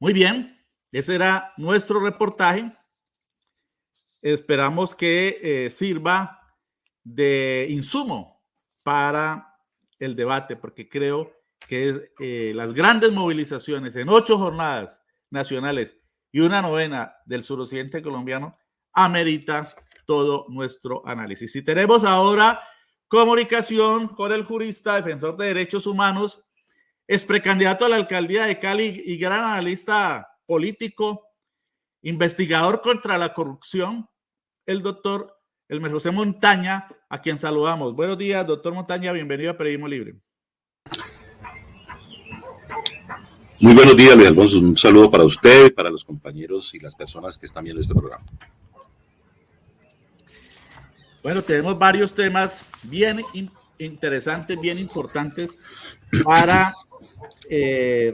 Muy bien, ese era nuestro reportaje. Esperamos que sirva de insumo para el debate, porque creo que las grandes movilizaciones en 8 jornadas nacionales y una novena del suroccidente colombiano amerita todo nuestro análisis. Y tenemos ahora comunicación con el jurista, defensor de derechos humanos, ex precandidato a la alcaldía de Cali y gran analista político, investigador contra la corrupción, el doctor Elmer José Montaña, a quien saludamos. Buenos días, doctor Montaña, bienvenido a Periodismo Libre. Muy buenos días, Luis Alfonso. Un saludo para usted, para los compañeros y las personas que están viendo este programa. Bueno, tenemos varios temas bien interesantes, bien importantes para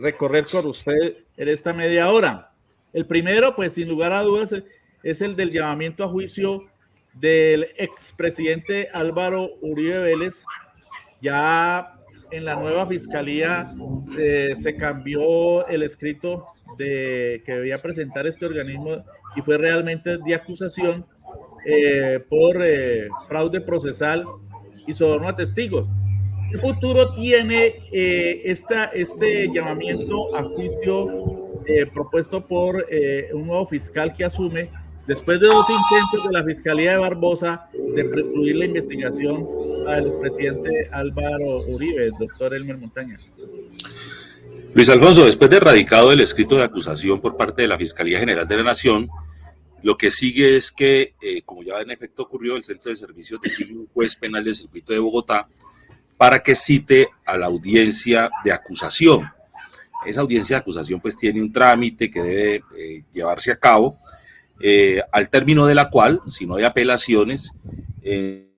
recorrer con usted en esta media hora. El primero, pues sin lugar a dudas, es el del llamamiento a juicio del expresidente Álvaro Uribe Vélez. Ya en la nueva fiscalía se cambió el escrito que debía presentar este organismo y fue realmente de acusación por fraude procesal y soborno a testigos. El futuro tiene este llamamiento a juicio propuesto por un nuevo fiscal que asume después de 2 intentos de la Fiscalía de Barbosa de precluir la investigación al expresidente Álvaro Uribe, doctor Elmer Montaña. Luis Alfonso, después de radicado el escrito de acusación por parte de la Fiscalía General de la Nación, lo que sigue es que, como ya en efecto ocurrió, el Centro de Servicios designa un juez penal del circuito de Bogotá para que cite a la audiencia de acusación. Esa audiencia de acusación pues tiene un trámite que debe llevarse a cabo, al término de la cual, si no hay apelaciones, el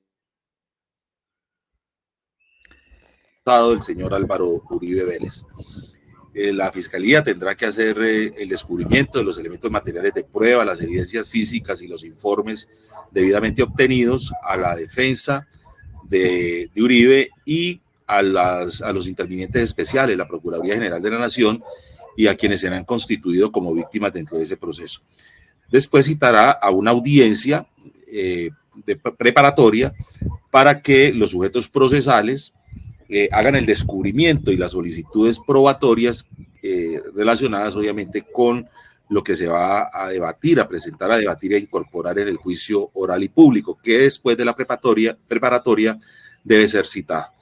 señor Álvaro Uribe Vélez. La Fiscalía tendrá que hacer el descubrimiento de los elementos materiales de prueba, las evidencias físicas y los informes debidamente obtenidos a la defensa de Uribe y a los intervinientes especiales, la Procuraduría General de la Nación y a quienes se han constituido como víctimas dentro de ese proceso. Después citará a una audiencia preparatoria para que los sujetos procesales hagan el descubrimiento y las solicitudes probatorias relacionadas obviamente con lo que se va a debatir, a presentar, a debatir e incorporar en el juicio oral y público, que después de la preparatoria debe ser citada.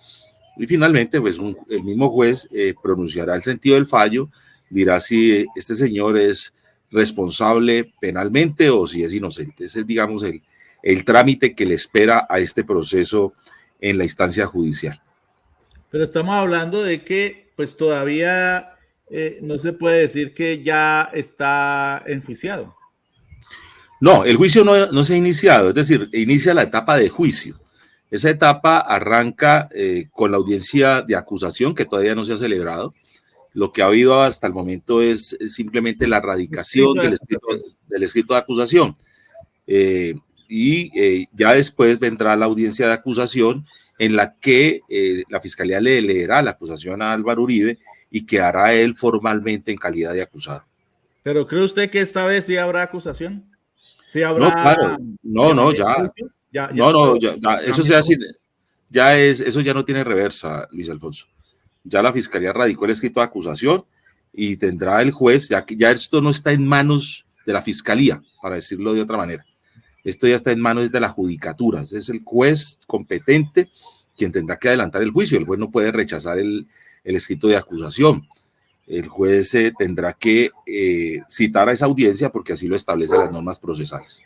Y finalmente, pues el mismo juez pronunciará el sentido del fallo, dirá si este señor es responsable penalmente o si es inocente. Ese es, digamos, el trámite que le espera a este proceso en la instancia judicial. Pero estamos hablando de que pues todavía no se puede decir que ya está enjuiciado. No, el juicio no se ha iniciado, es decir, inicia la etapa de juicio. Esa etapa arranca con la audiencia de acusación, que todavía no se ha celebrado. Lo que ha habido hasta el momento es simplemente la radicación del escrito de acusación. Ya después vendrá la audiencia de acusación en la que la Fiscalía le leerá la acusación a Álvaro Uribe y quedará él formalmente en calidad de acusado. ¿Pero cree usted que esta vez sí habrá acusación? ¿Sí habrá? No, claro, eso se hace, eso ya no tiene reversa, Luis Alfonso. Ya la Fiscalía radicó el escrito de acusación y tendrá el juez, ya esto no está en manos de la Fiscalía, para decirlo de otra manera. Esto ya está en manos de la judicatura, es el juez competente quien tendrá que adelantar el juicio. El juez no puede rechazar el escrito de acusación. El juez tendrá que citar a esa audiencia porque así lo establecen las normas procesales.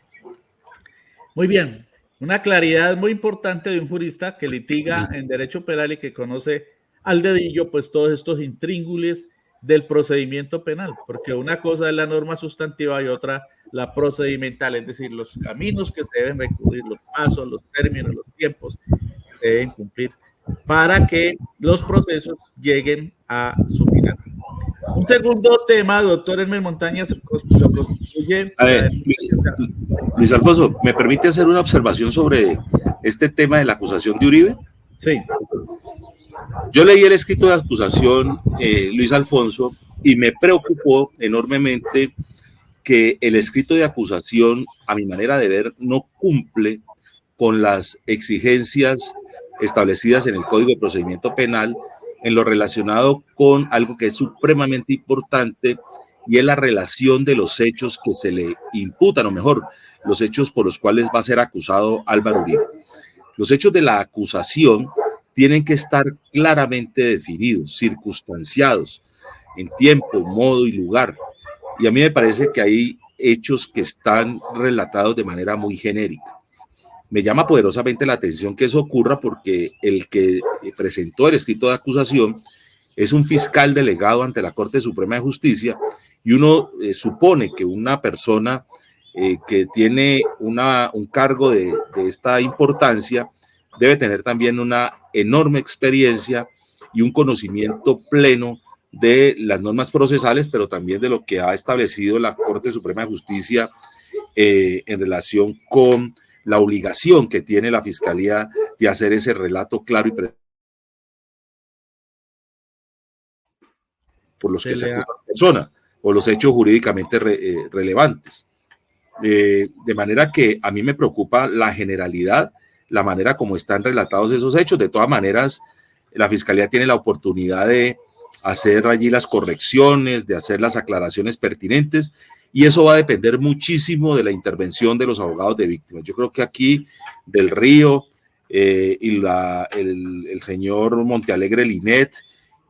Muy bien, una claridad muy importante de un jurista que litiga en derecho penal y que conoce al dedillo pues todos estos intríngulis del procedimiento penal, porque una cosa es la norma sustantiva y otra la procedimental, es decir, los caminos que se deben recurrir, los pasos, los términos, los tiempos que se deben cumplir para que los procesos lleguen a su final. Un segundo tema, doctor Elmer Montaña, lo constituye. Luis Alfonso, ¿me permite hacer una observación sobre este tema de la acusación de Uribe? Sí. Yo leí el escrito de acusación, Luis Alfonso, y me preocupó enormemente que el escrito de acusación, a mi manera de ver, no cumple con las exigencias establecidas en el Código de Procedimiento Penal en lo relacionado con algo que es supremamente importante, y es la relación de los hechos que se le imputan, o mejor, los hechos por los cuales va a ser acusado Álvaro Uribe. Los hechos de la acusación tienen que estar claramente definidos, circunstanciados, en tiempo, modo y lugar. Y a mí me parece que hay hechos que están relatados de manera muy genérica. Me llama poderosamente la atención que eso ocurra porque el que presentó el escrito de acusación es un fiscal delegado ante la Corte Suprema de Justicia, y uno supone que una persona que tiene un cargo de esta importancia debe tener también una enorme experiencia y un conocimiento pleno de las normas procesales, pero también de lo que ha establecido la Corte Suprema de Justicia en relación con la obligación que tiene la Fiscalía de hacer ese relato claro y preciso por los que se acusa a la persona o los hechos jurídicamente relevantes. De manera que a mí me preocupa la generalidad, la manera como están relatados esos hechos. De todas maneras, la Fiscalía tiene la oportunidad de hacer allí las correcciones, de hacer las aclaraciones pertinentes, y eso va a depender muchísimo de la intervención de los abogados de víctimas. Yo creo que aquí Del Río y el señor Montealegre Linet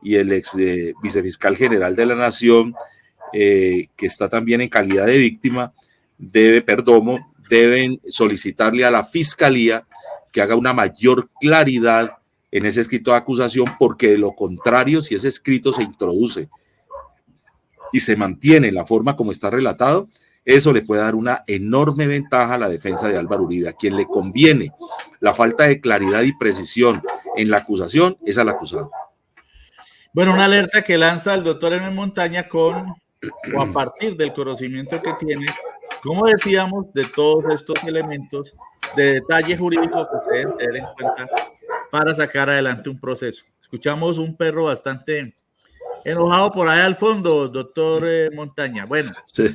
y el ex vicefiscal general de la Nación, que está también en calidad de víctima, deben solicitarle a la Fiscalía que haga una mayor claridad en ese escrito de acusación, porque de lo contrario, si ese escrito se introduce y se mantiene en la forma como está relatado, eso le puede dar una enorme ventaja a la defensa de Álvaro Uribe. A quien le conviene la falta de claridad y precisión en la acusación es al acusado. Bueno, una alerta que lanza el doctor M. Montaña o a partir del conocimiento que tiene, como decíamos, de todos estos elementos de detalle jurídico que se deben tener en cuenta para sacar adelante un proceso. Escuchamos un perro bastante enojado por ahí al fondo, doctor Montaña. Bueno, sí.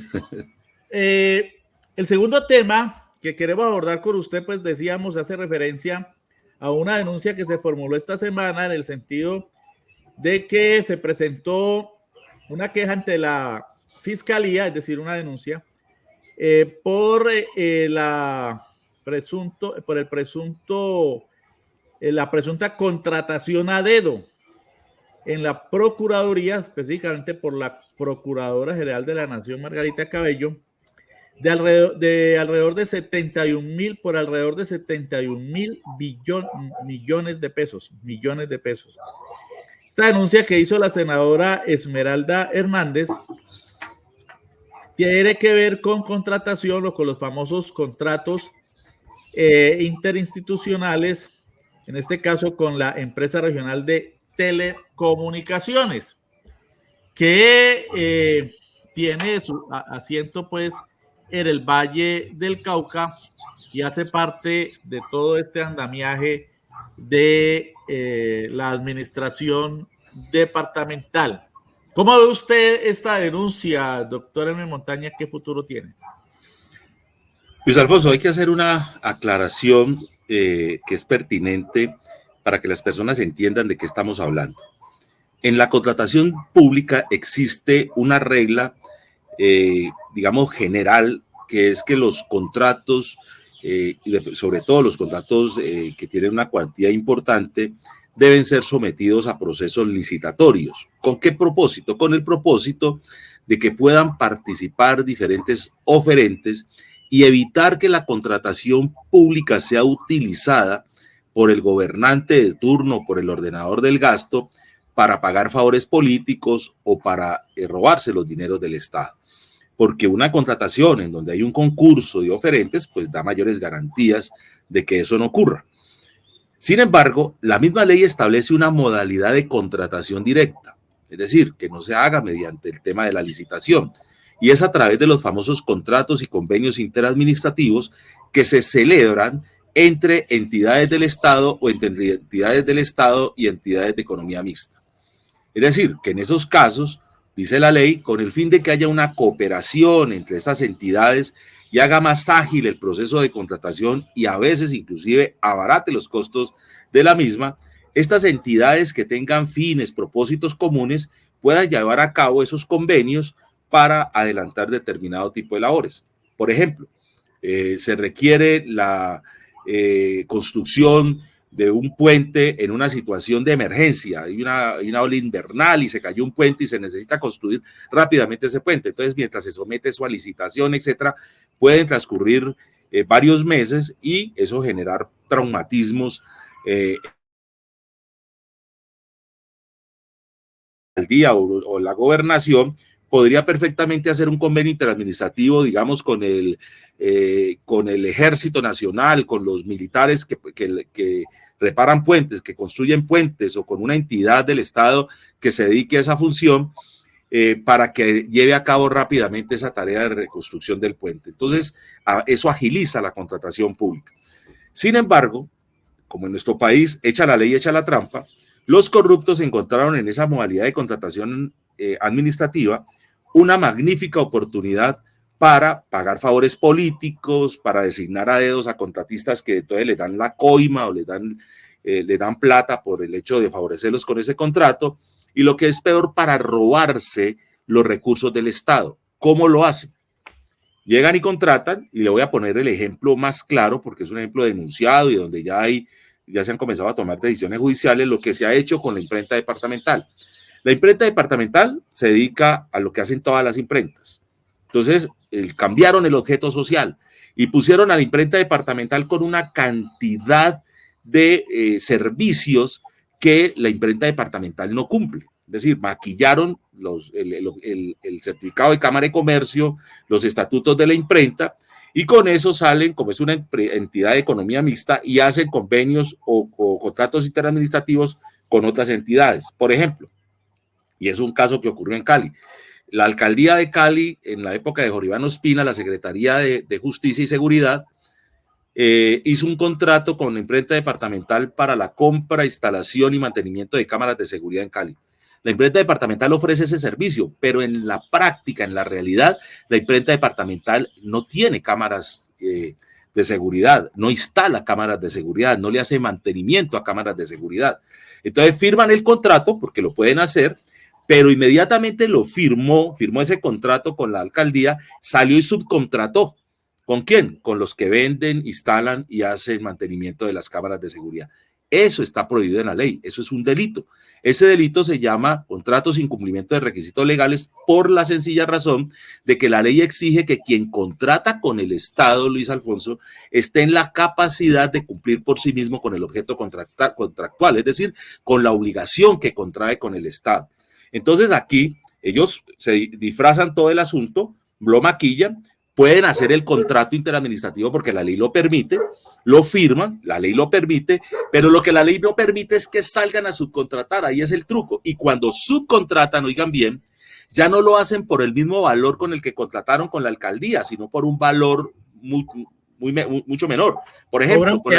El segundo tema que queremos abordar con usted, pues decíamos, hace referencia a una denuncia que se formuló esta semana en el sentido de que se presentó una queja ante la Fiscalía, es decir, una denuncia, por la presunta contratación a dedo en la Procuraduría, específicamente por la Procuradora General de la Nación, Margarita Cabello, de alrededor de 71.000 millones de pesos. Esta denuncia que hizo la senadora Esmeralda Hernández tiene que ver con contratación o con los famosos contratos interinstitucionales, en este caso con la empresa regional de telecomunicaciones, que tiene su asiento pues en el Valle del Cauca y hace parte de todo este andamiaje de la administración departamental. ¿Cómo ve usted esta denuncia, doctor M. Montaña? ¿Qué futuro tiene? Luis Alfonso, hay que hacer una aclaración que es pertinente para que las personas entiendan de qué estamos hablando. En la contratación pública existe una regla, digamos, general, que es que los contratos, sobre todo los contratos que tienen una cuantía importante, deben ser sometidos a procesos licitatorios. ¿Con qué propósito? Con el propósito de que puedan participar diferentes oferentes y evitar que la contratación pública sea utilizada por el gobernante de turno, por el ordenador del gasto, para pagar favores políticos o para robarse los dineros del Estado. Porque una contratación en donde hay un concurso de oferentes, pues da mayores garantías de que eso no ocurra. Sin embargo, la misma ley establece una modalidad de contratación directa, es decir, que no se haga mediante el tema de la licitación, y es a través de los famosos contratos y convenios interadministrativos que se celebran entre entidades del Estado o entre entidades del Estado y entidades de economía mixta. Es decir, que en esos casos dice la ley, con el fin de que haya una cooperación entre estas entidades y haga más ágil el proceso de contratación y a veces inclusive abarate los costos de la misma, estas entidades que tengan fines, propósitos comunes, puedan llevar a cabo esos convenios para adelantar determinado tipo de labores. Por ejemplo, se requiere la construcción de un puente en una situación de emergencia, hay una ola invernal y se cayó un puente y se necesita construir rápidamente ese puente. Entonces, mientras se somete eso a licitación, etcétera, pueden transcurrir varios meses y eso generar traumatismos al día o la gobernación. Podría perfectamente hacer un convenio interadministrativo, digamos, con el Ejército Nacional, con los militares que reparan puentes, que construyen puentes, o con una entidad del Estado que se dedique a esa función, para que lleve a cabo rápidamente esa tarea de reconstrucción del puente. Entonces, eso agiliza la contratación pública. Sin embargo, como en nuestro país, echa la ley, echa la trampa, los corruptos encontraron en esa modalidad de contratación administrativa una magnífica oportunidad para pagar favores políticos, para designar a dedos a contratistas que entonces le dan la coima o le dan plata por el hecho de favorecerlos con ese contrato, y lo que es peor, para robarse los recursos del Estado. ¿Cómo lo hacen? Llegan y contratan, y le voy a poner el ejemplo más claro porque es un ejemplo denunciado y donde ya se han comenzado a tomar decisiones judiciales, lo que se ha hecho con la imprenta departamental. La imprenta departamental se dedica a lo que hacen todas las imprentas. Entonces, cambiaron el objeto social y pusieron a la imprenta departamental con una cantidad de servicios que la imprenta departamental no cumple. Es decir, maquillaron el certificado de Cámara de Comercio, los estatutos de la imprenta, y con eso salen, como es una entidad de economía mixta, y hacen convenios o contratos interadministrativos con otras entidades. Por ejemplo, y es un caso que ocurrió en Cali, la alcaldía de Cali, en la época de Jorge Iván Ospina, la Secretaría de Justicia y Seguridad, hizo un contrato con la imprenta departamental para la compra, instalación y mantenimiento de cámaras de seguridad en Cali. La imprenta departamental ofrece ese servicio, pero en la práctica, en la realidad, la imprenta departamental no tiene cámaras de seguridad, no instala cámaras de seguridad, no le hace mantenimiento a cámaras de seguridad. Entonces firman el contrato, porque lo pueden hacer, pero inmediatamente firmó ese contrato con la alcaldía, salió y subcontrató. ¿Con quién? Con los que venden, instalan y hacen mantenimiento de las cámaras de seguridad. Eso está prohibido en la ley, eso es un delito. Ese delito se llama contrato sin cumplimiento de requisitos legales, por la sencilla razón de que la ley exige que quien contrata con el Estado, Luis Alfonso, esté en la capacidad de cumplir por sí mismo con el objeto contractual, es decir, con la obligación que contrae con el Estado. Entonces aquí ellos se disfrazan todo el asunto, lo maquillan, pueden hacer el contrato interadministrativo porque la ley lo permite, lo firman, la ley lo permite, pero lo que la ley no permite es que salgan a subcontratar, ahí es el truco. Y cuando subcontratan, oigan bien, ya no lo hacen por el mismo valor con el que contrataron con la alcaldía, sino por un valor mucho menor. Por ejemplo, por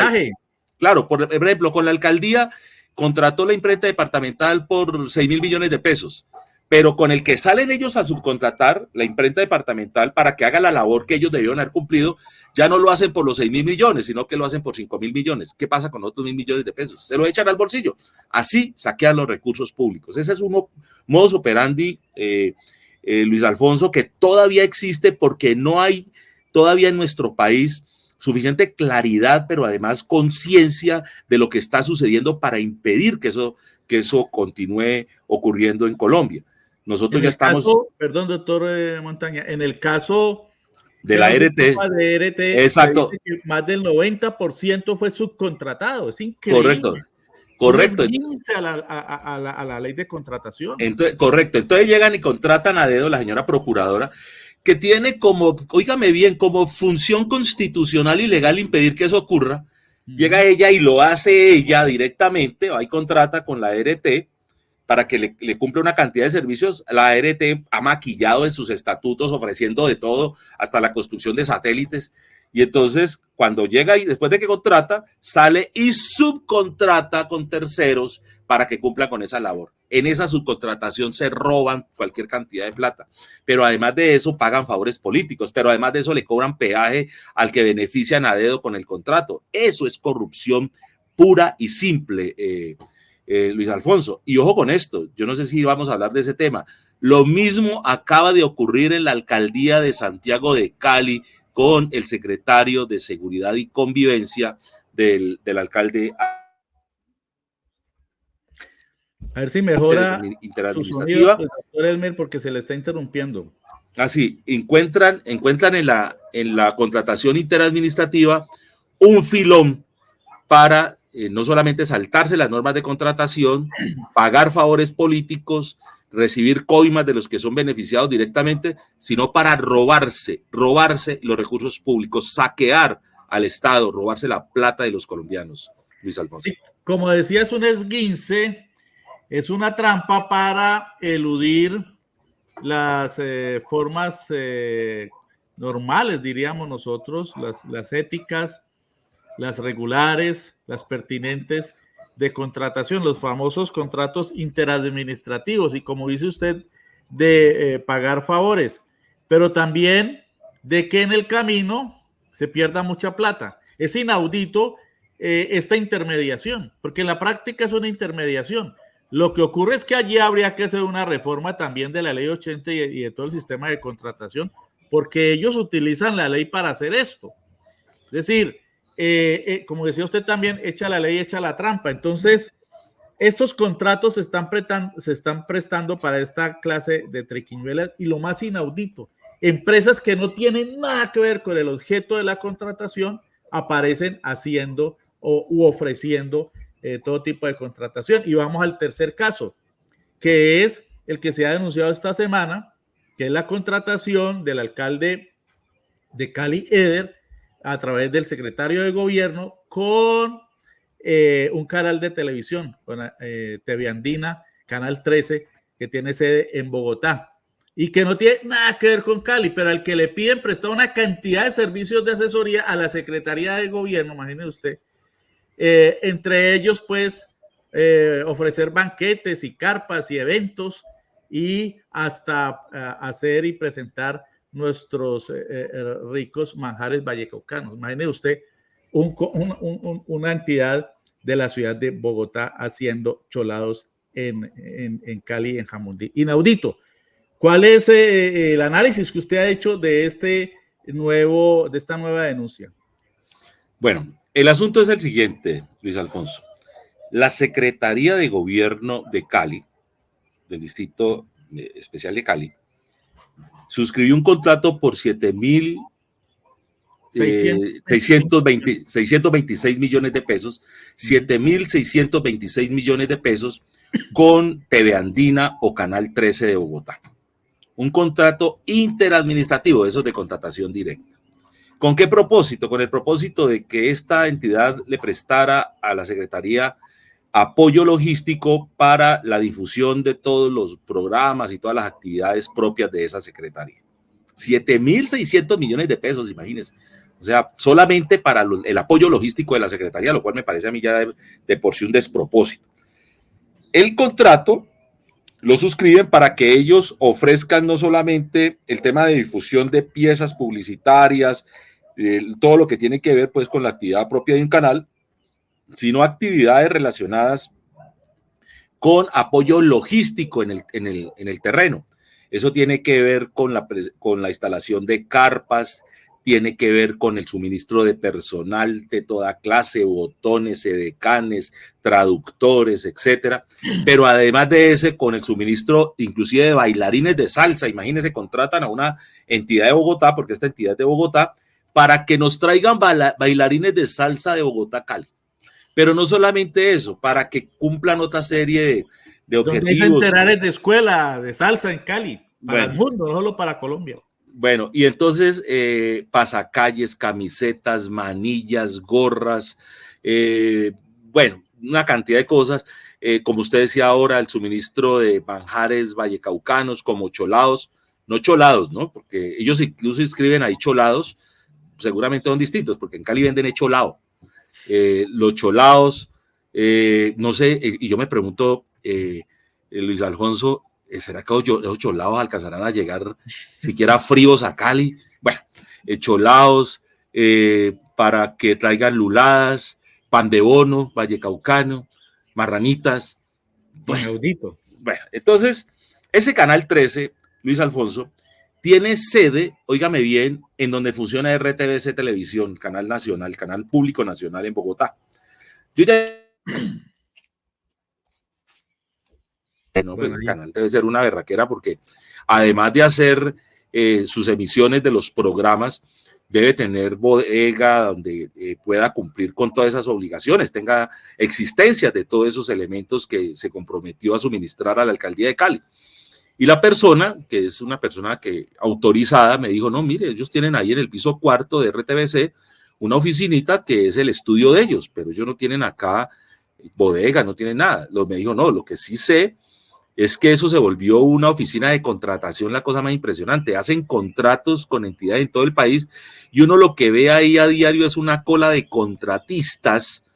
ejemplo, con la alcaldía contrató la imprenta departamental por 6.000 millones de pesos. Pero con el que salen ellos a subcontratar, la imprenta departamental, para que haga la labor que ellos debieron haber cumplido, ya no lo hacen por los 6.000 millones, sino que lo hacen por 5.000 millones. ¿Qué pasa con otros 1.000 millones de pesos? Se lo echan al bolsillo. Así saquean los recursos públicos. Ese es un modus operandi, Luis Alfonso, que todavía existe porque no hay todavía en nuestro país suficiente claridad, pero además conciencia de lo que está sucediendo para impedir que eso continúe ocurriendo en Colombia. Nosotros ya estamos... Perdón, doctor Montaña, en el caso de la RT, exacto, que más del 90% fue subcontratado, es increíble. Correcto. A la ley de contratación. Entonces, correcto, entonces llegan y contratan a dedo la señora procuradora, que tiene como, óigame bien, como función constitucional y legal impedir que eso ocurra. Llega ella y lo hace ella directamente, va y contrata con la ART para que le cumpla una cantidad de servicios. La ART ha maquillado en sus estatutos ofreciendo de todo, hasta la construcción de satélites. Y entonces, cuando llega y después de que contrata, sale y subcontrata con terceros para que cumpla con esa labor. en esa subcontratación se roban cualquier cantidad de plata, pero además de eso pagan favores políticos, pero además de eso le cobran peaje al que benefician a dedo con el contrato. Eso es corrupción pura y simple, Luis Alfonso. Y ojo con esto, yo no sé si vamos a hablar de ese tema. Lo mismo acaba de ocurrir en la alcaldía de Santiago de Cali con el secretario de Seguridad y Convivencia del alcalde. A ver si mejora interadministrativa. Su sonido, doctor Elmer, porque se le está interrumpiendo. Así, encuentran en la contratación interadministrativa un filón para no solamente saltarse las normas de contratación, pagar favores políticos, recibir coimas de los que son beneficiados directamente, sino para robarse los recursos públicos, saquear al Estado, robarse la plata de los colombianos, Luis Alfonso. Sí, como decía, es un esguince, es una trampa para eludir las formas normales, diríamos nosotros, las éticas, las regulares, las pertinentes de contratación, los famosos contratos interadministrativos y, como dice usted, de pagar favores, pero también de que en el camino se pierda mucha plata. Es inaudito esta intermediación, porque en la práctica es una intermediación. Lo que ocurre es que allí habría que hacer una reforma también de la ley 80 y de todo el sistema de contratación, porque ellos utilizan la ley para hacer esto. Es decir, como decía usted también, echa la ley, echa la trampa. Entonces, estos contratos se están prestando para esta clase de triquiñuelas y lo más inaudito, empresas que no tienen nada que ver con el objeto de la contratación aparecen haciendo u ofreciendo todo tipo de contratación. Y vamos al tercer caso, que es el que se ha denunciado esta semana, que es la contratación del alcalde de Cali, Eder, a través del secretario de gobierno con un canal de televisión, con TV Andina, Canal 13, que tiene sede en Bogotá y que no tiene nada que ver con Cali, pero al que le piden prestar una cantidad de servicios de asesoría a la Secretaría de Gobierno, imagínese usted, entre ellos pues ofrecer banquetes y carpas y eventos y hasta hacer y presentar nuestros ricos manjares vallecaucanos. Imagine usted una entidad de la ciudad de Bogotá haciendo cholados en Cali, en Jamundí. Inaudito. ¿Cuál es el análisis que usted ha hecho de esta nueva denuncia? Bueno, el asunto es el siguiente, Luis Alfonso. La Secretaría de Gobierno de Cali, del Distrito Especial de Cali, suscribió un contrato por 626 millones de pesos, 7.626 millones de pesos con TV Andina o Canal 13 de Bogotá. Un contrato interadministrativo, eso de contratación directa. ¿Con qué propósito? Con el propósito de que esta entidad le prestara a la Secretaría apoyo logístico para la difusión de todos los programas y todas las actividades propias de esa Secretaría. 7.600 millones de pesos, imagínense. O sea, solamente para el apoyo logístico de la Secretaría, lo cual me parece a mí ya de por sí un despropósito. El contrato lo suscriben para que ellos ofrezcan no solamente el tema de difusión de piezas publicitarias, todo lo que tiene que ver pues con la actividad propia de un canal, sino actividades relacionadas con apoyo logístico en el terreno. Eso tiene que ver con la instalación de carpas, tiene que ver con el suministro de personal de toda clase, botones, edecanes, traductores, etcétera. Pero además de ese, con el suministro inclusive de bailarines de salsa. Imagínense, contratan a una entidad de Bogotá, porque esta entidad es de Bogotá, para que nos traigan bailarines de salsa de Bogotá, Cali. Pero no solamente eso, para que cumplan otra serie de objetivos. Donde hay centenares de escuela de salsa en Cali, para el mundo, no solo para Colombia. Bueno, y entonces pasacalles, camisetas, manillas, gorras, bueno, una cantidad de cosas. Como usted decía ahora, el suministro de manjares vallecaucanos como cholados, no cholados, ¿no? Porque ellos incluso escriben ahí cholados, seguramente son distintos, porque en Cali venden cholado. Los cholados, no sé, y yo me pregunto, Luis Alfonso, ¿será que esos cholados alcanzarán a llegar siquiera fríos a Cali? Bueno, cholados, para que traigan luladas, pan de bono, vallecaucano, marranitas. Inaudito. Bueno, entonces, ese Canal 13, Luis Alfonso, tiene sede, óigame bien, en donde funciona RTBC Televisión, canal nacional, canal público nacional en Bogotá. Yo ya... No, pues el canal debe ser una berraquera porque además de hacer sus emisiones de los programas, debe tener bodega donde pueda cumplir con todas esas obligaciones, tenga existencia de todos esos elementos que se comprometió a suministrar a la alcaldía de Cali. Y la persona, que es una persona que autorizada, me dijo, no, mire, ellos tienen ahí en el piso cuarto de RTBC una oficinita que es el estudio de ellos, pero ellos no tienen acá bodega, no tienen nada. Me dijo, no, lo que sí sé es que eso se volvió una oficina de contratación, la cosa más impresionante. Hacen contratos con entidades en todo el país y uno lo que ve ahí a diario es una cola de contratistas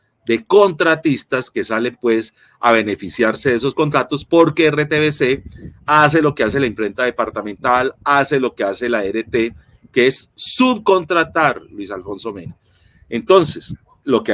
que salen pues a beneficiarse de esos contratos porque RTBC hace lo que hace la imprenta departamental, hace lo que hace la RT, que es subcontratar, Luis Alfonso Mena. Entonces, lo que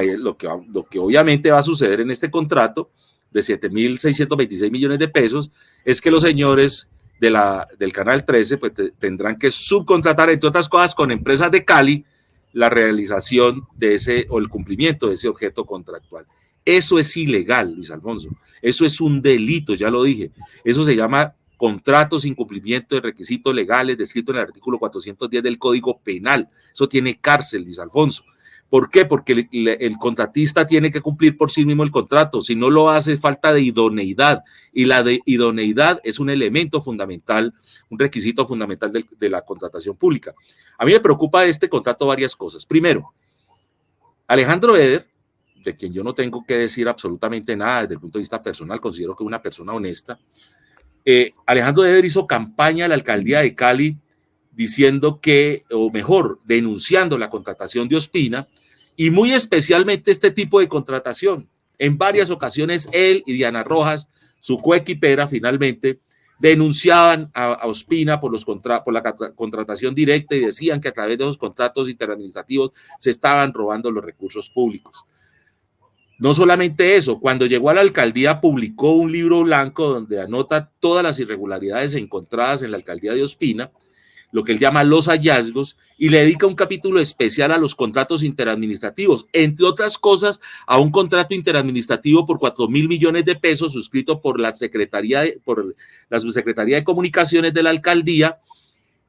obviamente va a suceder en este contrato de 7.626 millones de pesos es que los señores del Canal 13 pues tendrán que subcontratar, entre otras cosas, con empresas de Cali, la realización de ese o el cumplimiento de ese objeto contractual. Eso es ilegal, Luis Alfonso. Eso es un delito, ya lo dije. Eso se llama contratos sin cumplimiento de requisitos legales descrito en el artículo 410 del Código Penal. Eso tiene cárcel, Luis Alfonso. ¿Por qué? Porque el contratista tiene que cumplir por sí mismo el contrato. Si no lo hace, falta de idoneidad. Y la de idoneidad es un elemento fundamental, un requisito fundamental de la contratación pública. A mí me preocupa de este contrato varias cosas. Primero, Alejandro Eder, de quien yo no tengo que decir absolutamente nada desde el punto de vista personal, considero que es una persona honesta. Alejandro Eder hizo campaña a la alcaldía de Cali diciendo que, o mejor, denunciando la contratación de Ospina y muy especialmente este tipo de contratación. En varias ocasiones él y Diana Rojas, su coequipera, finalmente denunciaban a Ospina por la contratación directa y decían que a través de esos contratos interadministrativos se estaban robando los recursos públicos. No solamente eso, cuando llegó a la alcaldía publicó un libro blanco donde anota todas las irregularidades encontradas en la alcaldía de Ospina, lo que él llama los hallazgos, y le dedica un capítulo especial a los contratos interadministrativos, entre otras cosas, a un contrato interadministrativo por 4.000 millones de pesos suscrito por la Subsecretaría de Comunicaciones de la alcaldía,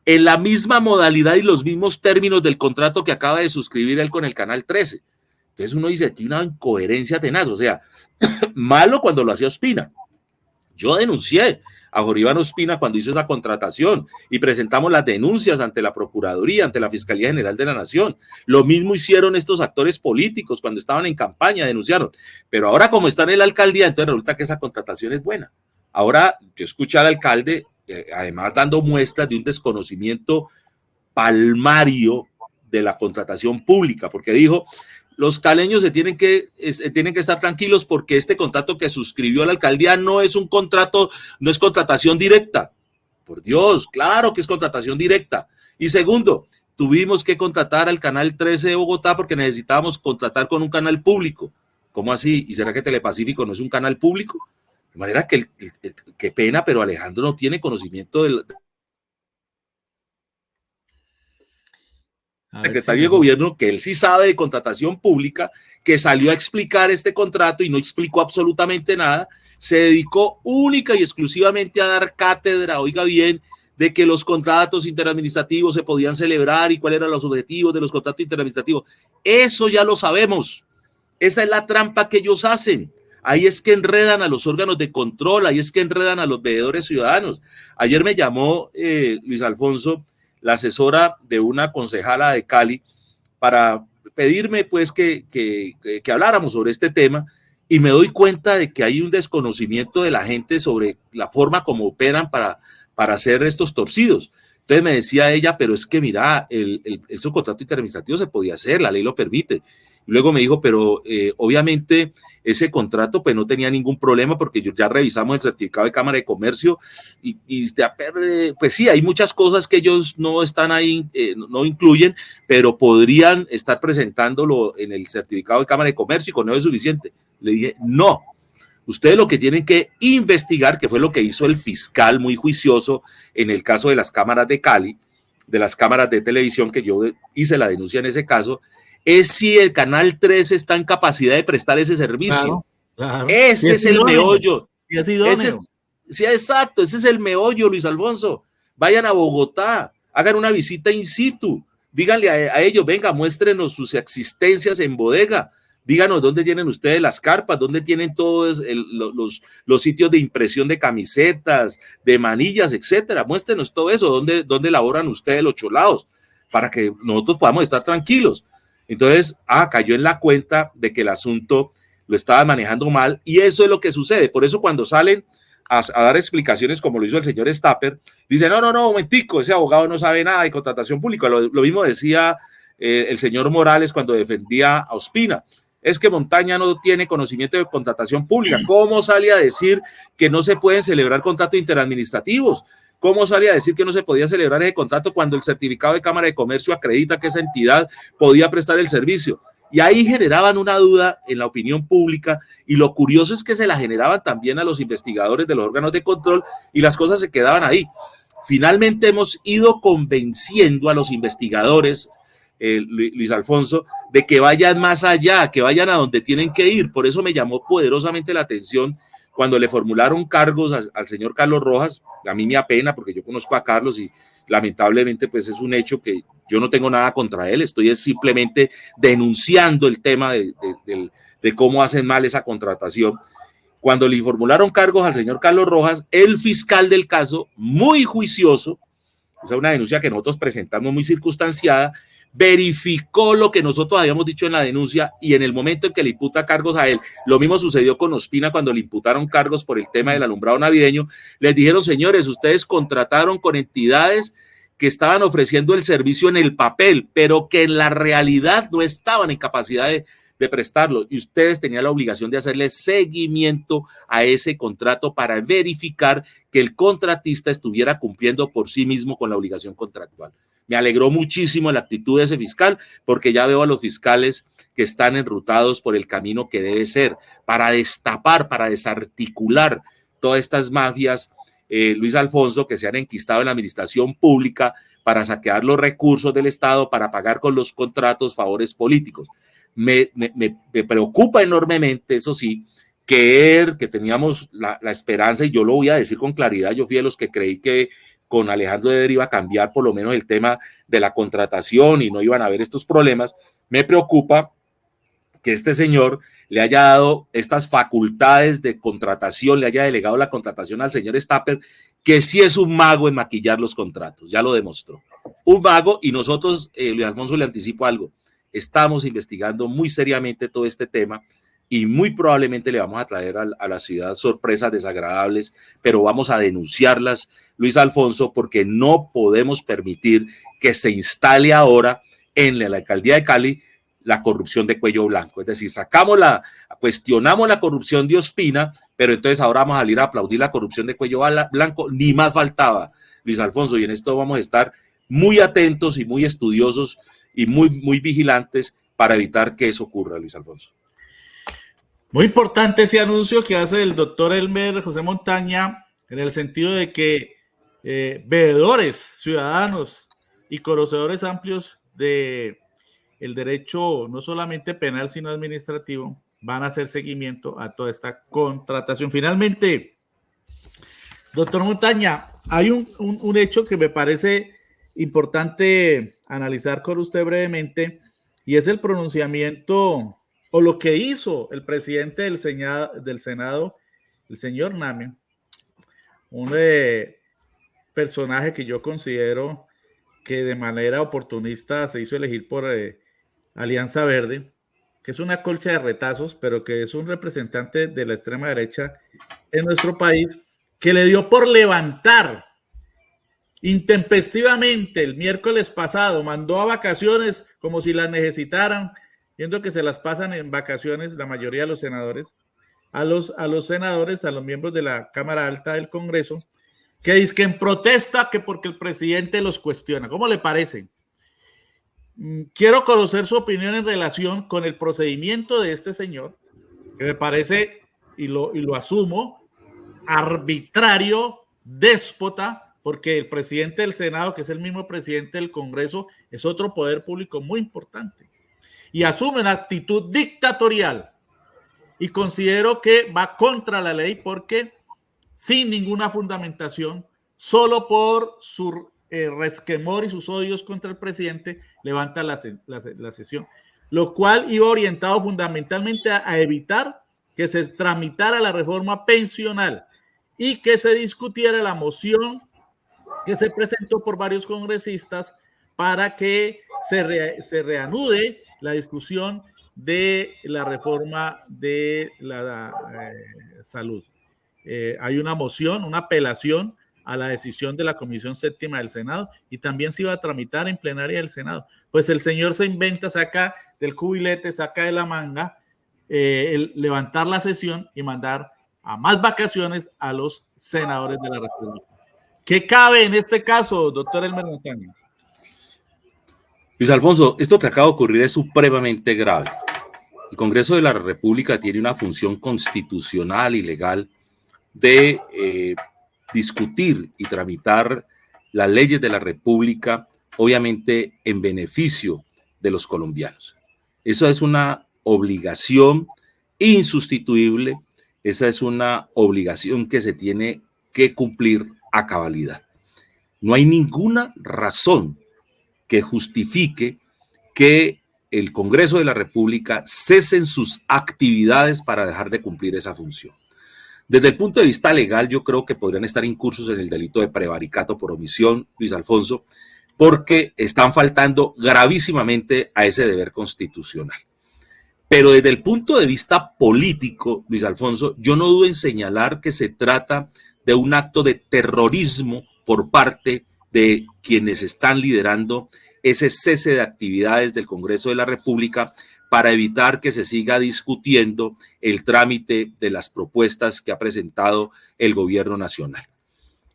en la misma modalidad y los mismos términos del contrato que acaba de suscribir él con el Canal 13. Entonces uno dice, tiene una incoherencia tenaz, o sea, malo cuando lo hacía Ospina. Yo denuncié a Jorge Iván Ospina cuando hizo esa contratación y presentamos las denuncias ante la Procuraduría, ante la Fiscalía General de la Nación. Lo mismo hicieron estos actores políticos cuando estaban en campaña, denunciaron. Pero ahora como están en la alcaldía, entonces resulta que esa contratación es buena. Ahora yo escuché al alcalde, además dando muestras de un desconocimiento palmario de la contratación pública, porque dijo, los caleños tienen que estar tranquilos porque este contrato que suscribió la alcaldía no es un contrato, no es contratación directa. Por Dios, claro que es contratación directa. Y segundo, tuvimos que contratar al Canal 13 de Bogotá porque necesitábamos contratar con un canal público. ¿Cómo así? ¿Y será que Telepacífico no es un canal público? De manera que, qué pena, pero Alejandro no tiene conocimiento del secretario de gobierno, que él sí sabe de contratación pública, que salió a explicar este contrato y no explicó absolutamente nada, se dedicó única y exclusivamente a dar cátedra, oiga bien, de que los contratos interadministrativos se podían celebrar y cuáles eran los objetivos de los contratos interadministrativos. Eso ya lo sabemos. Esa es la trampa que ellos hacen. Ahí es que enredan a los órganos de control, ahí es que enredan a los veedores ciudadanos. Ayer me llamó Luis Alfonso, la asesora de una concejala de Cali, para pedirme pues que habláramos sobre este tema, y me doy cuenta de que hay un desconocimiento de la gente sobre la forma como operan para hacer estos torcidos. Entonces me decía ella, pero es que mira, el subcontrato interadministrativo se podía hacer, la ley lo permite. Y luego me dijo, pero obviamente ese contrato pues no tenía ningún problema porque ya revisamos el certificado de Cámara de Comercio y pues sí, hay muchas cosas que ellos no están ahí, no incluyen, pero podrían estar presentándolo en el certificado de Cámara de Comercio y con eso es suficiente. Le dije, no, ustedes lo que tienen que investigar, que fue lo que hizo el fiscal muy juicioso en el caso de las cámaras de Cali, de las cámaras de televisión, que yo hice la denuncia en ese caso, es si el Canal 13 está en capacidad de prestar ese servicio. Claro. Ese es el meollo. Sí, es idóneo. Sí, exacto, ese es el meollo, Luis Alfonso. Vayan a Bogotá, hagan una visita in situ, díganle a ellos, venga, muéstrenos sus existencias en bodega, díganos dónde tienen ustedes las carpas, dónde tienen todos los sitios de impresión de camisetas, de manillas, etcétera. Muéstrenos todo eso, dónde elaboran ustedes los cholados, para que nosotros podamos estar tranquilos. Entonces, cayó en la cuenta de que el asunto lo estaban manejando mal y eso es lo que sucede. Por eso cuando salen a dar explicaciones como lo hizo el señor Stapper, dice, no, momentico, ese abogado no sabe nada de contratación pública. Lo mismo decía el señor Morales cuando defendía a Ospina. Es que Montaña no tiene conocimiento de contratación pública. ¿Cómo sale a decir que no se pueden celebrar contratos interadministrativos? ¿Cómo sale a decir que no se podía celebrar ese contrato cuando el certificado de Cámara de Comercio acredita que esa entidad podía prestar el servicio? Y ahí generaban una duda en la opinión pública y lo curioso es que se la generaban también a los investigadores de los órganos de control y las cosas se quedaban ahí. Finalmente hemos ido convenciendo a los investigadores, Luis Alfonso, de que vayan más allá, que vayan a donde tienen que ir. Por eso me llamó poderosamente la atención cuando le formularon cargos al señor Carlos Rojas. A mí me apena porque yo conozco a Carlos y lamentablemente pues es un hecho que yo no tengo nada contra él, estoy simplemente denunciando el tema de cómo hacen mal esa contratación. Cuando le formularon cargos al señor Carlos Rojas, el fiscal del caso, muy juicioso, esa es una denuncia que nosotros presentamos muy circunstanciada, verificó lo que nosotros habíamos dicho en la denuncia y en el momento en que le imputa cargos a él, lo mismo sucedió con Ospina cuando le imputaron cargos por el tema del alumbrado navideño, les dijeron, señores, ustedes contrataron con entidades que estaban ofreciendo el servicio en el papel, pero que en la realidad no estaban en capacidad de prestarlo y ustedes tenían la obligación de hacerle seguimiento a ese contrato para verificar que el contratista estuviera cumpliendo por sí mismo con la obligación contractual. Me alegró muchísimo la actitud de ese fiscal porque ya veo a los fiscales que están enrutados por el camino que debe ser para destapar, para desarticular todas estas mafias, Luis Alfonso, que se han enquistado en la administración pública para saquear los recursos del Estado, para pagar con los contratos favores políticos. Me preocupa enormemente, eso sí, que teníamos la esperanza, y yo lo voy a decir con claridad, yo fui de los que creí que con Alejandro Eder iba a cambiar por lo menos el tema de la contratación y no iban a haber estos problemas. Me preocupa que este señor le haya dado estas facultades de contratación, le haya delegado la contratación al señor Stapper, que sí es un mago en maquillar los contratos, ya lo demostró. Un mago, y nosotros, Luis Alfonso, le anticipo algo, estamos investigando muy seriamente todo este tema y muy probablemente le vamos a traer a la ciudad sorpresas desagradables, pero vamos a denunciarlas, Luis Alfonso, porque no podemos permitir que se instale ahora en la alcaldía de Cali la corrupción de cuello blanco. Es decir, cuestionamos la corrupción de Ospina, pero entonces ahora vamos a salir a aplaudir la corrupción de cuello blanco, ni más faltaba, Luis Alfonso, y en esto vamos a estar muy atentos y muy estudiosos y muy vigilantes para evitar que eso ocurra, Luis Alfonso. Muy importante ese anuncio que hace el doctor Elmer José Montaña, en el sentido de que veedores, ciudadanos y conocedores amplios de el derecho no solamente penal sino administrativo van a hacer seguimiento a toda esta contratación. Finalmente, doctor Montaña, hay un hecho que me parece importante analizar con usted brevemente y es el pronunciamiento o lo que hizo el presidente del Senado, el señor Name, un personaje que yo considero que de manera oportunista se hizo elegir por Alianza Verde, que es una colcha de retazos, pero que es un representante de la extrema derecha en nuestro país, que le dio por levantar intempestivamente el miércoles pasado, mandó a vacaciones como si las necesitaran viendo que se las pasan en vacaciones la mayoría de los senadores, a los senadores, a los miembros de la Cámara Alta del Congreso, que dice que en protesta que porque el presidente los cuestiona. ¿Cómo le parece? Quiero conocer su opinión en relación con el procedimiento de este señor, que me parece, y lo asumo, arbitrario, déspota, porque el presidente del Senado, que es el mismo presidente del Congreso, es otro poder público muy importante y asume una actitud dictatorial, y considero que va contra la ley porque sin ninguna fundamentación, solo por su resquemor y sus odios contra el presidente, levanta la sesión, lo cual iba orientado fundamentalmente a evitar que se tramitara la reforma pensional y que se discutiera la moción que se presentó por varios congresistas para que se reanude la discusión de la reforma de la salud. Hay una moción, una apelación a la decisión de la Comisión Séptima del Senado, y también se iba a tramitar en plenaria del Senado. Pues el señor se inventa, saca del cubilete, saca de la manga, el levantar la sesión y mandar a más vacaciones a los senadores de la República. ¿Qué cabe en este caso, doctor Elmer Montaño? Luis Alfonso, esto que acaba de ocurrir es supremamente grave. El Congreso de la República tiene una función constitucional y legal de discutir y tramitar las leyes de la República, obviamente en beneficio de los colombianos. Eso es una obligación insustituible, esa es una obligación que se tiene que cumplir a cabalidad. No hay ninguna razón que justifique que el Congreso de la República cesen sus actividades para dejar de cumplir esa función. Desde el punto de vista legal, yo creo que podrían estar incursos en el delito de prevaricato por omisión, Luis Alfonso, porque están faltando gravísimamente a ese deber constitucional. Pero desde el punto de vista político, Luis Alfonso, yo no dudo en señalar que se trata de un acto de terrorismo por parte de quienes están liderando ese cese de actividades del Congreso de la República para evitar que se siga discutiendo el trámite de las propuestas que ha presentado el gobierno nacional.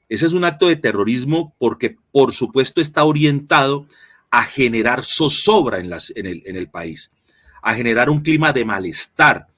Ese es un acto de terrorismo porque, por supuesto, está orientado a generar zozobra en el país, a generar un clima de malestar,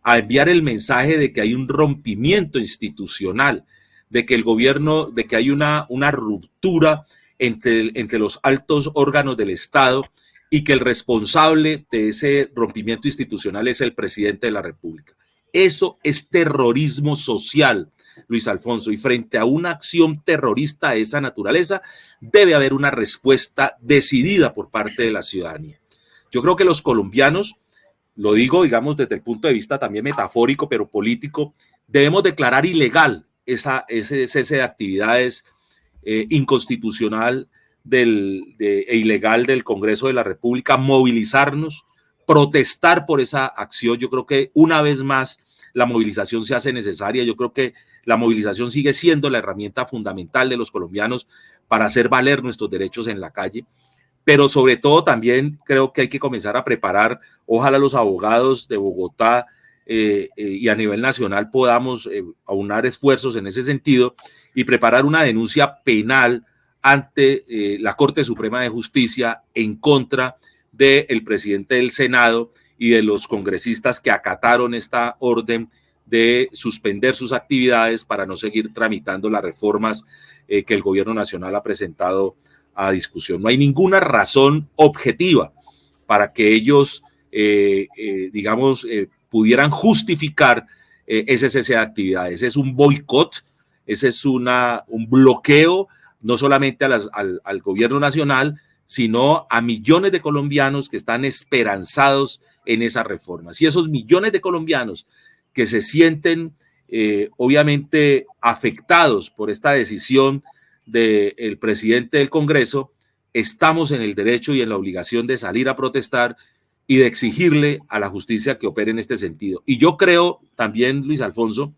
a enviar el mensaje de que hay un rompimiento institucional, de que el gobierno, de que hay una ruptura entre los altos órganos del Estado y que el responsable de ese rompimiento institucional es el presidente de la República. Eso es terrorismo social, Luis Alfonso, y frente a una acción terrorista de esa naturaleza debe haber una respuesta decidida por parte de la ciudadanía. Yo creo que los colombianos, lo digo, digamos, desde el punto de vista también metafórico, pero político, debemos declarar ilegal ese cese de actividades inconstitucional e ilegal del Congreso de la República, movilizarnos, protestar por esa acción. Yo creo que una vez más la movilización se hace necesaria. Yo creo que la movilización sigue siendo la herramienta fundamental de los colombianos para hacer valer nuestros derechos en la calle. Pero sobre todo también creo que hay que comenzar a preparar, ojalá los abogados de Bogotá y a nivel nacional podamos aunar esfuerzos en ese sentido y preparar una denuncia penal ante la Corte Suprema de Justicia en contra del presidente del Senado y de los congresistas que acataron esta orden de suspender sus actividades para no seguir tramitando las reformas que el gobierno nacional ha presentado a discusión. No hay ninguna razón objetiva para que ellos, pudieran justificar ese cese de actividades. Es un boicot, ese es un bloqueo, no solamente al gobierno nacional, sino a millones de colombianos que están esperanzados en esas reformas. Y esos millones de colombianos que se sienten obviamente afectados por esta decisión del presidente del Congreso, estamos en el derecho y en la obligación de salir a protestar y de exigirle a la justicia que opere en este sentido. Y yo creo también, Luis Alfonso,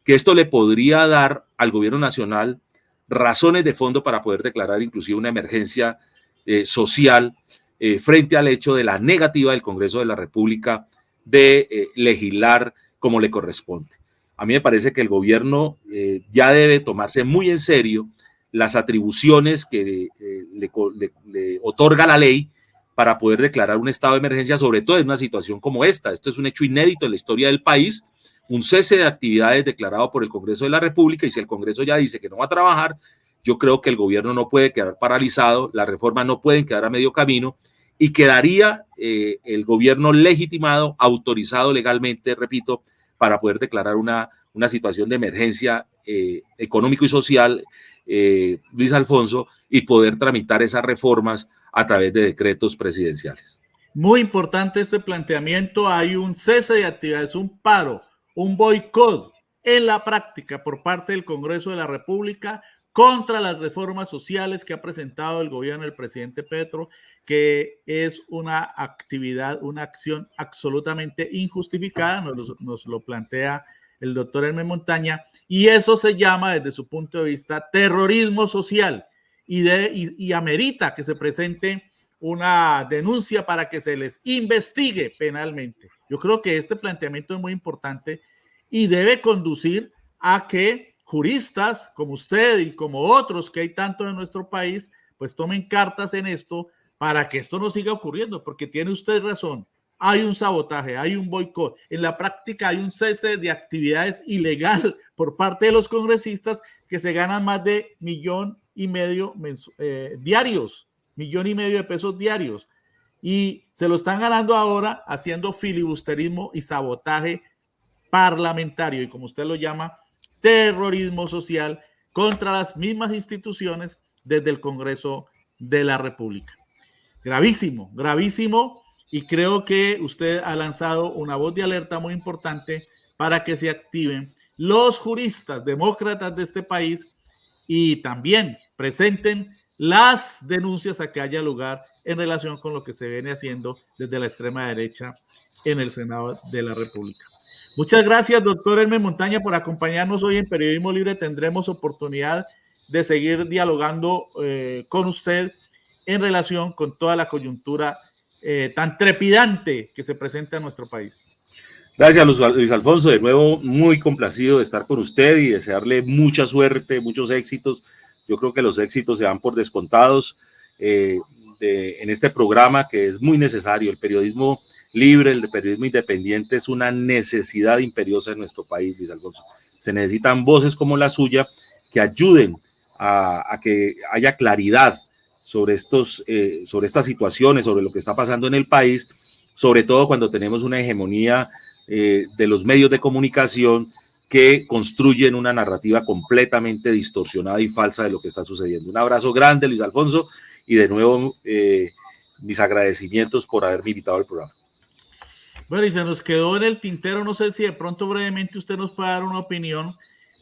que esto le podría dar al gobierno nacional razones de fondo para poder declarar inclusive una emergencia social frente al hecho de la negativa del Congreso de la República de legislar como le corresponde. A mí me parece que el gobierno ya debe tomarse muy en serio las atribuciones que le otorga la ley para poder declarar un estado de emergencia, sobre todo en una situación como esta. Esto es un hecho inédito en la historia del país, un cese de actividades declarado por el Congreso de la República, y si el Congreso ya dice que no va a trabajar, yo creo que el gobierno no puede quedar paralizado, las reformas no pueden quedar a medio camino, y quedaría el gobierno legitimado, autorizado legalmente, repito, para poder declarar una situación de emergencia económico y social, Luis Alfonso, y poder tramitar esas reformas a través de decretos presidenciales. Muy importante este planteamiento. Hay un cese de actividades, un paro, un boicot en la práctica por parte del Congreso de la República contra las reformas sociales que ha presentado el gobierno del presidente Petro, que es una actividad, una acción absolutamente injustificada, nos lo plantea el doctor Hermes Montaña, y eso se llama desde su punto de vista terrorismo social, y amerita que se presente una denuncia para que se les investigue penalmente. Yo creo que este planteamiento es muy importante y debe conducir a que juristas como usted y como otros que hay tanto en nuestro país, pues tomen cartas en esto para que esto no siga ocurriendo, porque tiene usted razón. Hay un sabotaje, hay un boicot. En la práctica hay un cese de actividades ilegal por parte de los congresistas que se ganan más de 1,5 millones diarios, 1,5 millones de pesos diarios. Y se lo están ganando ahora haciendo filibusterismo y sabotaje parlamentario y, como usted lo llama, terrorismo social contra las mismas instituciones desde el Congreso de la República. Gravísimo, gravísimo, y creo que usted ha lanzado una voz de alerta muy importante para que se activen los juristas demócratas de este país y también presenten las denuncias a que haya lugar en relación con lo que se viene haciendo desde la extrema derecha en el Senado de la República. Muchas gracias, doctor Hermes Montaña, por acompañarnos hoy en Periodismo Libre. Tendremos oportunidad de seguir dialogando con usted en relación con toda la coyuntura tan trepidante que se presenta en nuestro país. Gracias, Luis Alfonso. De nuevo, muy complacido de estar con usted y desearle mucha suerte, muchos éxitos. Yo creo que los éxitos se dan por descontados en este programa, que es muy necesario. El periodismo libre, el periodismo independiente es una necesidad imperiosa en nuestro país, Luis Alfonso. Se necesitan voces como la suya que ayuden a que haya claridad sobre estas situaciones, sobre lo que está pasando en el país, sobre todo cuando tenemos una hegemonía de los medios de comunicación que construyen una narrativa completamente distorsionada y falsa de lo que está sucediendo. Un abrazo grande, Luis Alfonso, y de nuevo mis agradecimientos por haberme invitado al programa. Bueno, y se nos quedó en el tintero, no sé si de pronto brevemente usted nos puede dar una opinión,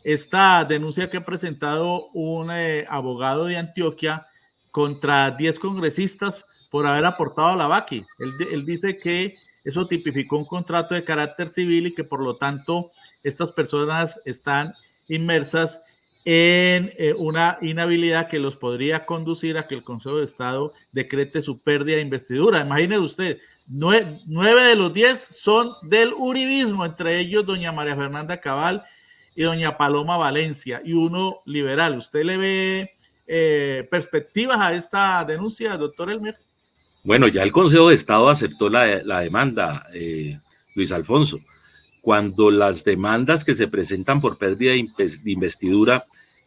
esta denuncia que ha presentado un abogado de Antioquia contra 10 congresistas por haber aportado a la Baqui. Él dice que eso tipificó un contrato de carácter civil y que por lo tanto estas personas están inmersas en una inhabilidad que los podría conducir a que el Consejo de Estado decrete su pérdida de investidura. Imagínese usted, 9 de los 10 son del uribismo, entre ellos doña María Fernanda Cabal y doña Paloma Valencia, y uno liberal. ¿Usted le ve perspectivas a esta denuncia, doctor Elmer? Bueno, ya el Consejo de Estado aceptó la demanda, Luis Alfonso. Cuando las demandas que se presentan por pérdida de investidura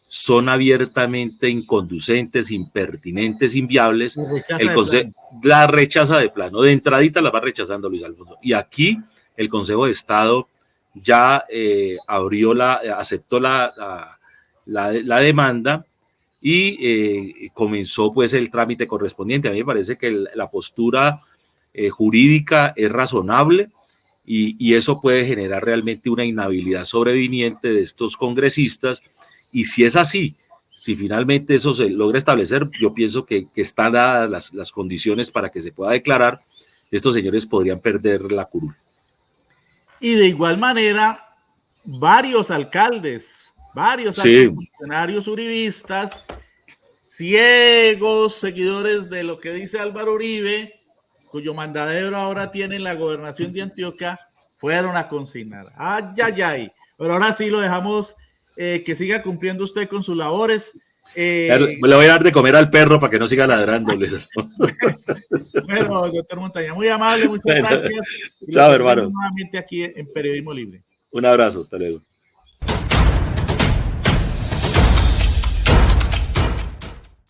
son abiertamente inconducentes, impertinentes, inviables, el Consejo la rechaza de plano. De entradita la va rechazando, Luis Alfonso. Y aquí el Consejo de Estado ya aceptó la demanda y comenzó pues el trámite correspondiente. A mí me parece que la postura jurídica es razonable y eso puede generar realmente una inhabilidad sobreviniente de estos congresistas, y si es así, si finalmente eso se logra establecer, yo pienso que están dadas las condiciones para que se pueda declarar, estos señores podrían perder la curul. Y de igual manera, varios alcaldes, funcionarios uribistas, ciegos, seguidores de lo que dice Álvaro Uribe, cuyo mandadero ahora tiene la gobernación de Antioquia, fueron a consignar. ¡Ay, ay, ay! Pero ahora sí lo dejamos que siga cumpliendo usted con sus labores. Le voy a dar de comer al perro para que no siga ladrando. Bueno, doctor Montaña, muy amable, muchas gracias. Chao, hermano. Nuevamente aquí en Periodismo Libre. Un abrazo, hasta luego.